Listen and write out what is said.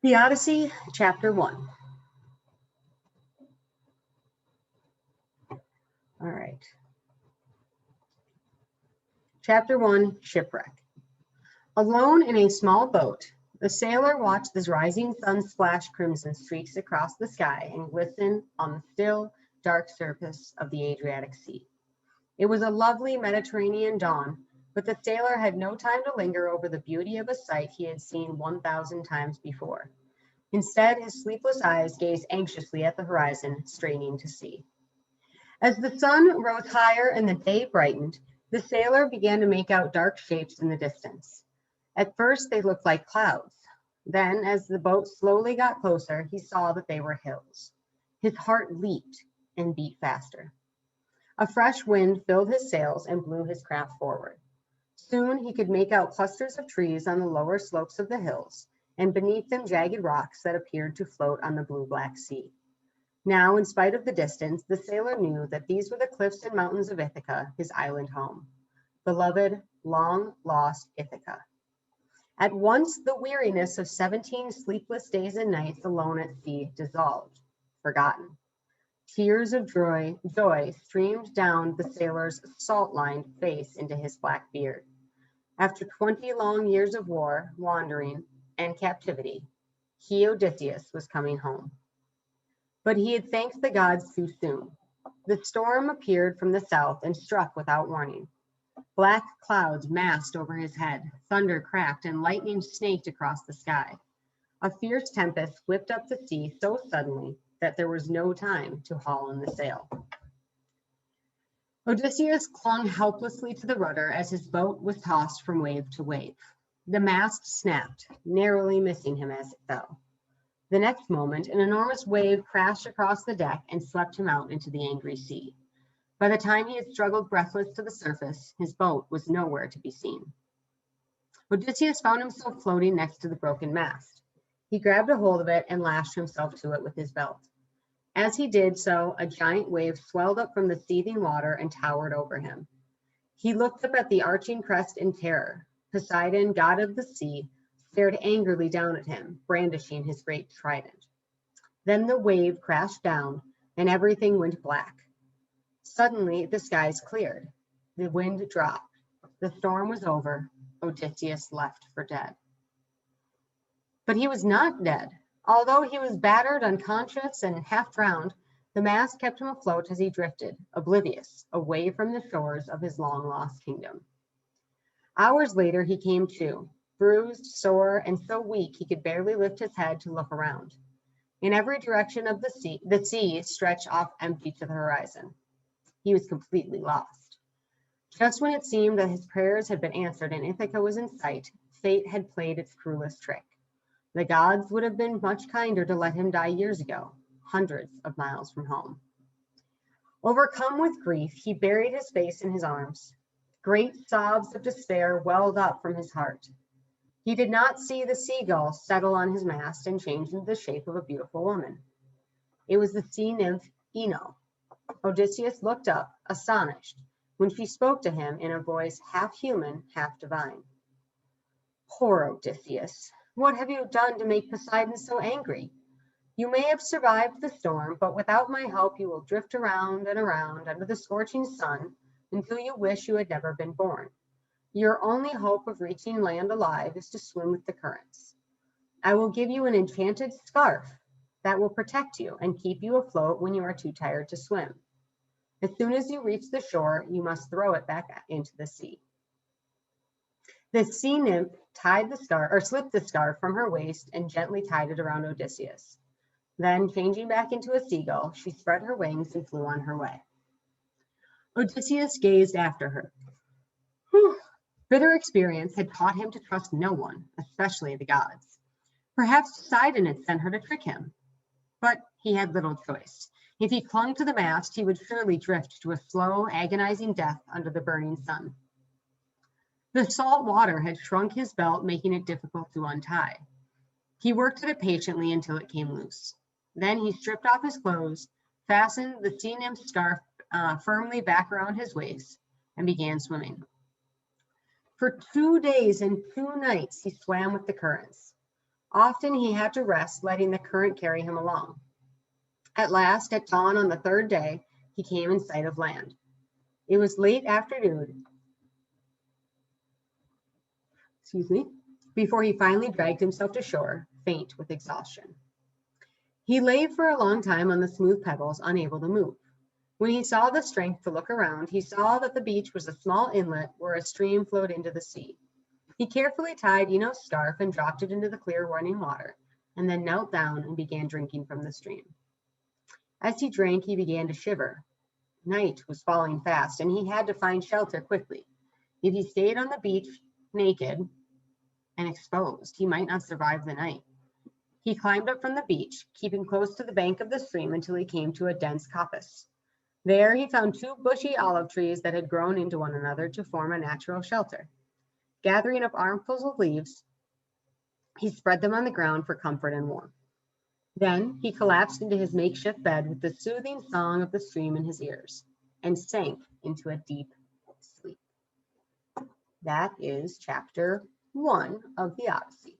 The Odyssey, Chapter 1. All right. Chapter 1, Shipwreck. Alone in a small boat, the sailor watched the rising sun splash crimson streaks across the sky and glisten on the still, dark surface of the Adriatic Sea. It was a lovely Mediterranean dawn, but the sailor had no time to linger over the beauty of a sight he had seen 1,000 times before. Instead, his sleepless eyes gazed anxiously at the horizon, straining to see. As the sun rose higher and the day brightened, the sailor began to make out dark shapes in the distance. At first, they looked like clouds. Then, as the boat slowly got closer, he saw that they were hills. His heart leaped and beat faster. A fresh wind filled his sails and blew his craft forward. Soon he could make out clusters of trees on the lower slopes of the hills, and beneath them jagged rocks that appeared to float on the blue-black sea. Now, in spite of the distance, the sailor knew that these were the cliffs and mountains of Ithaca, his island home. Beloved, long-lost Ithaca. At once, the weariness of 17 sleepless days and nights alone at sea dissolved, forgotten. Tears of joy streamed down the sailor's salt-lined face into his black beard. After 20 long years of war, wandering, and captivity, he, Odysseus, was coming home. But he had thanked the gods too soon. The storm appeared from the south and struck without warning. Black clouds massed over his head, thunder cracked, and lightning snaked across the sky. A fierce tempest whipped up the sea so suddenly that there was no time to haul in the sail. Odysseus clung helplessly to the rudder as his boat was tossed from wave to wave. The mast snapped, narrowly missing him as it fell. The next moment, an enormous wave crashed across the deck and swept him out into the angry sea. By the time he had struggled breathless to the surface, his boat was nowhere to be seen. Odysseus found himself floating next to the broken mast. He grabbed a hold of it and lashed himself to it with his belt. As he did so, a giant wave swelled up from the seething water and towered over him. He looked up at the arching crest in terror. Poseidon, god of the sea, stared angrily down at him, brandishing his great trident. Then the wave crashed down, and everything went black. Suddenly, the skies cleared. The wind dropped. The storm was over. Odysseus left for dead. But he was not dead. Although he was battered, unconscious, and half drowned, the mast kept him afloat as he drifted, oblivious, away from the shores of his long-lost kingdom. Hours later, he came to, bruised, sore, and so weak he could barely lift his head to look around. In every direction of the sea stretched off empty to the horizon. He was completely lost. Just when it seemed that his prayers had been answered and Ithaca was in sight, fate had played its cruelest trick. The gods would have been much kinder to let him die years ago, hundreds of miles from home. Overcome with grief, he buried his face in his arms. Great sobs of despair welled up from his heart. He did not see the seagull settle on his mast and change into the shape of a beautiful woman. It was the sea nymph Ino. Odysseus looked up, astonished, when she spoke to him in a voice half human, half divine. Poor Odysseus, what have you done to make Poseidon so angry? You may have survived the storm, but without my help you will drift around and around under the scorching sun until you wish you had never been born. Your only hope of reaching land alive is to swim with the currents. I will give you an enchanted scarf that will protect you and keep you afloat when you are too tired to swim. As soon as you reach the shore, you must throw it back into the sea. The sea nymph slipped the scarf from her waist and gently tied it around Odysseus. Then, changing back into a seagull, she spread her wings and flew on her way. Odysseus gazed after her. Bitter experience had taught him to trust no one, especially the gods. Perhaps Poseidon had sent her to trick him. But he had little choice. If he clung to the mast, he would surely drift to a slow, agonizing death under the burning sun. The salt water had shrunk his belt, making it difficult to untie. He worked at it patiently until it came loose. Then he stripped off his clothes, fastened the sea nymph's scarf firmly back around his waist, and began swimming. For 2 days and 2 nights, he swam with the currents. Often he had to rest, letting the current carry him along. At last, at dawn on the third day, he came in sight of land. It was late afternoon, before he finally dragged himself to shore, faint with exhaustion. He lay for a long time on the smooth pebbles, unable to move. When he saw the strength to look around, he saw that the beach was a small inlet where a stream flowed into the sea. He carefully tied Eno's scarf and dropped it into the clear running water, and then knelt down and began drinking from the stream. As he drank, he began to shiver. Night was falling fast, and he had to find shelter quickly. If he stayed on the beach naked and exposed, he might not survive the night. He climbed up from the beach, keeping close to the bank of the stream until he came to a dense coppice. There he found two bushy olive trees that had grown into one another to form a natural shelter. Gathering up armfuls of leaves, he spread them on the ground for comfort and warmth. Then he collapsed into his makeshift bed with the soothing song of the stream in his ears and sank into a deep sleep. That is chapter 1 of the Odyssey.